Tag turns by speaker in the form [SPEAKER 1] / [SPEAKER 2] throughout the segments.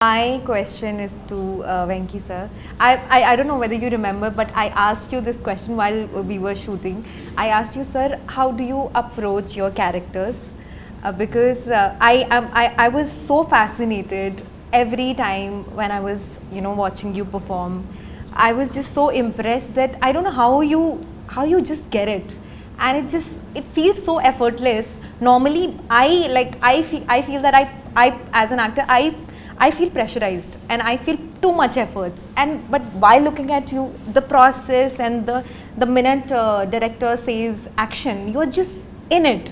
[SPEAKER 1] My question is to Venki sir. I don't know whether you remember, but I asked you this question while we were shooting. I asked you, sir, how do you approach your characters? Because I was so fascinated every time when I was watching you perform. I was just so impressed that I don't know how you just get it, and it feels so effortless. Normally, I feel that I as an actor I feel pressurized and I feel too much effort. But while looking at you, the process and the minute director says action, you're just in it.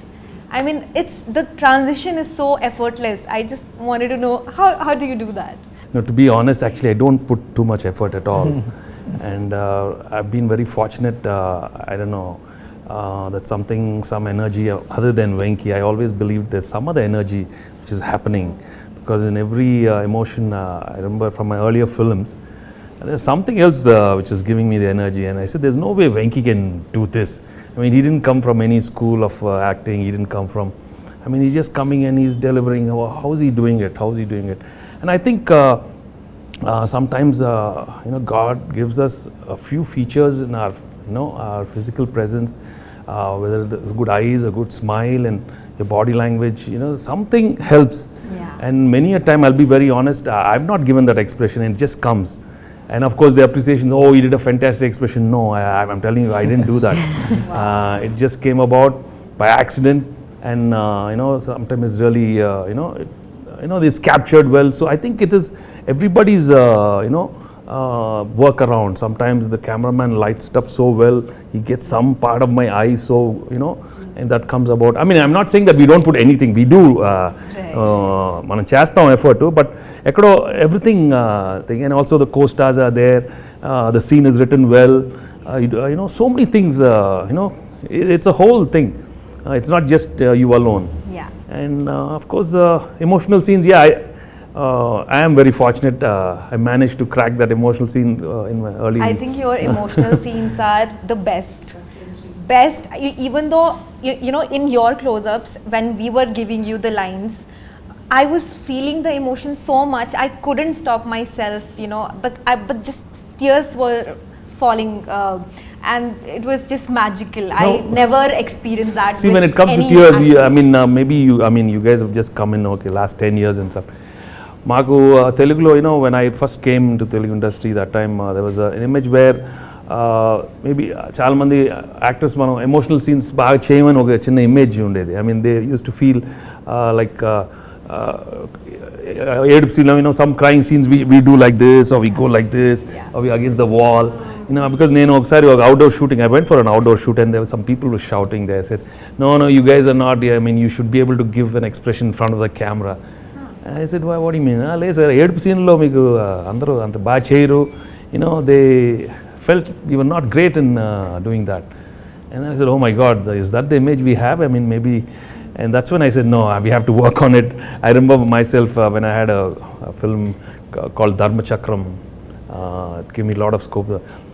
[SPEAKER 1] I mean, the transition is so effortless. I just wanted to know how do you do that?
[SPEAKER 2] No, to be honest, actually, I don't put too much effort at all, and I've been very fortunate. I don't know that some energy other than Venki. I always believed there's some other energy which is happening. Because in every emotion, I remember from my earlier films, there's something else which was giving me the energy. And I said, there's no way Venki can do this. I mean, he didn't come from any school of acting. He didn't come from, I mean, he's just coming and he's delivering. How is he doing it? How is he doing it? And I think sometimes, God gives us a few features in our physical presence, whether it's good eyes, a good smile, and your body language, something helps.
[SPEAKER 1] Yeah.
[SPEAKER 2] And many a time, I'll be very honest, I've not given that expression, and it just comes. And of course, the appreciation, oh, you did a fantastic expression. No, I'm telling you, I didn't do that. Wow. It just came about by accident, and sometimes it's really, it's captured well. So I think it is everybody's, work around. Sometimes the cameraman lights it up so well, he gets some part of my eye, so and that comes about. I mean, I'm not saying that we don't put anything. We do. మనం చేస్తాం effort too, but everything thing, and also the co-stars are there. The scene is written well. So many things. It's a whole thing. It's not just you alone.
[SPEAKER 1] Yeah.
[SPEAKER 2] And of course, emotional scenes. Yeah. I am very fortunate. I managed to crack that emotional scene in my early.
[SPEAKER 1] I think your emotional scenes are the best. Even though in your close-ups, when we were giving you the lines, I was feeling the emotion so much. I couldn't stop myself. But just tears were falling, and it was just magical. No. I never experienced that.
[SPEAKER 2] See, when it comes to tears, you guys have just come in. Okay, last 10 years and stuff. Maku Telugulo, when I first came to Telugu industry, that time there was an image where maybe చాలా మంది actors మనం emotional scenes బాగా చేయమని ఒక చిన్న image ఉండేది. I mean, they used to feel like ఏడుపు సీన్లో some crying scenes we do like this, or we go like this, or we against the wall. Because నేను ఒకసారి ఒక outdoor shooting, I went for an outdoor shoot, and there were some people who were shouting there. I said, no, you guys are not. I mean, you should be able to give an expression in front of the camera. I said, what do you mean? లేదు sir ఏడుపు సీన్లో మీకు అందరూ అంత బాగా చేయరు. They felt you were not great in doing that. And I said, oh my God, is that the image we have? I mean, maybe. And that's when I said, no, we have to work on it. I remember myself when I had a film called Dharma Chakram. It gave me a lot of scope.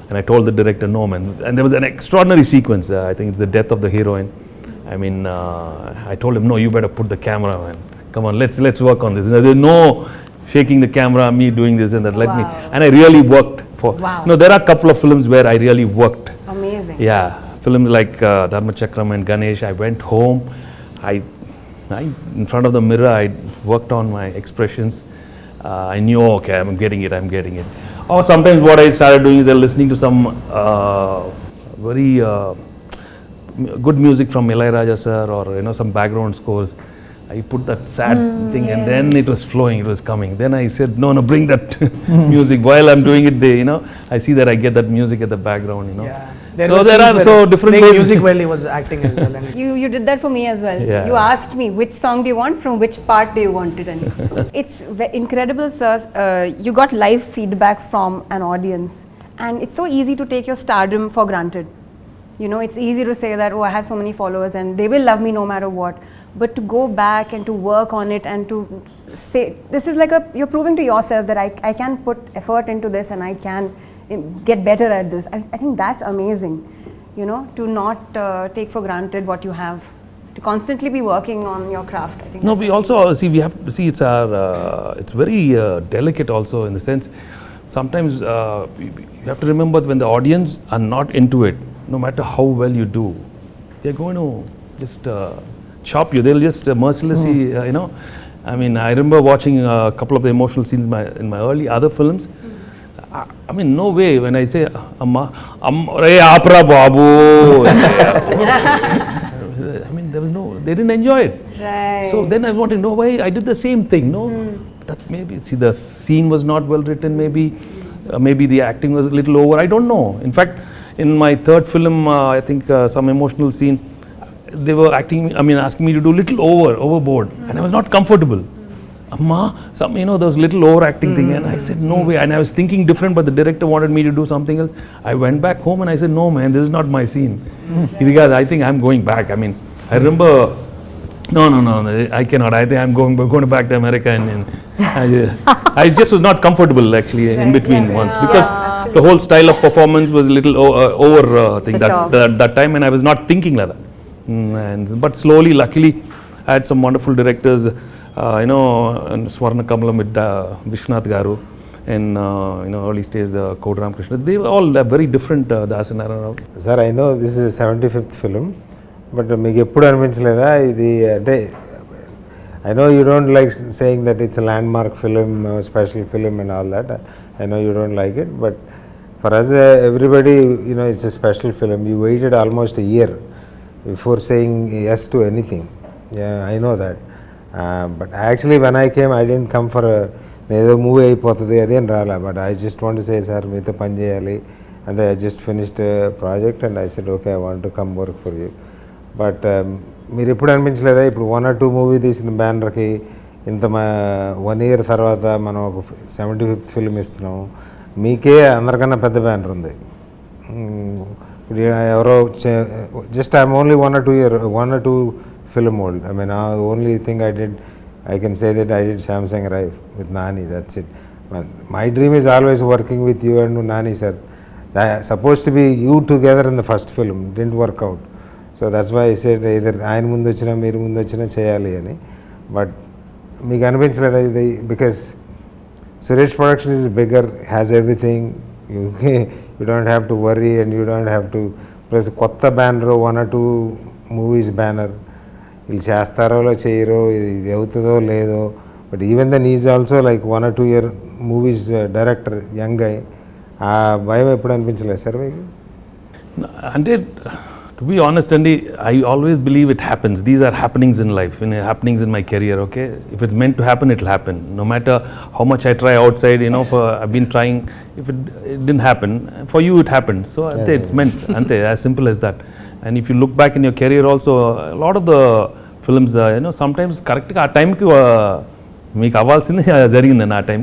[SPEAKER 2] And I told the director, no, man. And there was an extraordinary sequence. I think it's the death of the heroine. I mean, I told him, no, you better put the camera, man. Come on, let's work on this. There's no shaking the camera, me doing this and that. Let me. And I really worked for.
[SPEAKER 1] Wow.
[SPEAKER 2] There are a couple of films where I really worked.
[SPEAKER 1] Amazing.
[SPEAKER 2] Yeah, films like Dharma Chakram and Ganesh. I went home. I in front of the mirror, I worked on my expressions. I knew, okay, I'm getting it. Or sometimes what I started doing is listening to some very good music from Ilayaraja sir, or some background scores. I put that sad thing, yes. And then it was flowing, it was coming. Then I said, no, bring that music. While I'm doing it, I see that I get that music at the background,
[SPEAKER 3] Yeah.
[SPEAKER 2] So there are so different ways.
[SPEAKER 3] Music while he was acting as well. And
[SPEAKER 4] you did that for me as well.
[SPEAKER 2] Yeah.
[SPEAKER 4] You asked me which song do you want, from which part do you want it, and it's incredible, sir. You got live feedback from an audience, and it's so easy to take your stardom for granted. It's easy to say that, oh, I have so many followers and they will love me no matter what. But to go back and to work on it and to say, this is like you're proving to yourself that I can put effort into this and I can get better at this. I think that's amazing, to not take for granted what you have. to constantly be working on your craft. I think.
[SPEAKER 2] No, we also see, we have to see, it's our it's very delicate also, in the sense sometimes you have to remember when the audience are not into it, no matter how well you do, they're going to just chop you. They'll just mercilessly, you know. I mean, I remember watching a couple of the emotional scenes in my early other films. I mean, no way. When I say, Amma, Re Apra Babu. I mean, there was no, they didn't enjoy it.
[SPEAKER 4] Right.
[SPEAKER 2] So then I want to know why I did the same thing. No, that maybe, see, the scene was not well written. Maybe, maybe the acting was a little over. I don't know. In fact, in my third film, I think some emotional scene, they were acting, I mean, asking me to do little overboard, and I was not comfortable. Amma, some, you know, those little overacting thing, and I said no way, and I was thinking different, but the director wanted me to do something else. I went back home and I said, no man, this is not my scene. Because I think I'm going back. I mean, I remember, no, I cannot. I think I'm going back to America, and I just was not comfortable actually in between once, because the whole style of performance was a little over thing that time, and I was not thinking like that. But slowly, luckily, I had some wonderful directors. You know, and Swarna Kamalam with Vishwanath Garu, and you know, early stage the Kodram Krishna. They were all very different. Das and Narana.
[SPEAKER 5] Sir, I know this is a 75th film, but మీకు ఎప్పుడు అనిపించలేదా ఇది అంటే I know you don't like saying that it's a landmark film, special film and all that. I know you don't like it, but for us, everybody, you know, it's a special film. You waited almost a year before saying yes to anything. Yeah, I know that. But actually when I came, I didn't come for a ఏదో movie అయిపోతుంది అదే అని రాలా, but I just want to say sir మీతో పని చేయాలి, and I just finished a project and I said okay, I want to come work for you. But మీరు ఎప్పుడు అనిపించలేదా ఇప్పుడు 1 or 2 మూవీ తీసిన బ్యానర్కి ఇంత 1 year తర్వాత మనం ఒక 75th ఫిల్మ్ ఇస్తున్నాము, మీకే అందరికన్నా పెద్ద బ్యానర్ ఉంది. ఇప్పుడు ఎవరో just I'm only 1 or 2 film old. I mean, the only thing I did, I can say that I did Samsung Rife with Nani, that's it. But my dream is always working with you and Nani sir. That supposed to be you together in the first film, didn't work out. So that's why I said either ఆయన ముందు వచ్చినా మీరు ముందు వచ్చినా చేయాలి అని. But మీకు అనిపించలేదా ఇది, because Suresh productions is bigger, has everything, you don't have to worry and you don't have to, plus కొత్త బ్యానర్ 1 or 2 మూవీస్ బ్యానర్, వీళ్ళు చేస్తారో చేయరో, ఇది అవుతుందో లేదో, but even then is also like 1 or 2 year movies director, young guy. ఆ భయం ఎప్పుడు అనిపించలేదు సార్ మీకు?
[SPEAKER 2] అంటే to be honest, Andy, I always believe it happens. These are happenings in life, happenings in my career, okay? If it's meant to happen, it'll happen. No matter how much I try outside, you know, I've been trying, if it didn't happen, for you it happened. So it's meant, ante, as simple as that. And if you look back in your career also, a lot of the films, you know, sometimes correct ఆ టైంకి మీకు అవ్వాల్సింది జరిగిందండి ఆ టైంకి.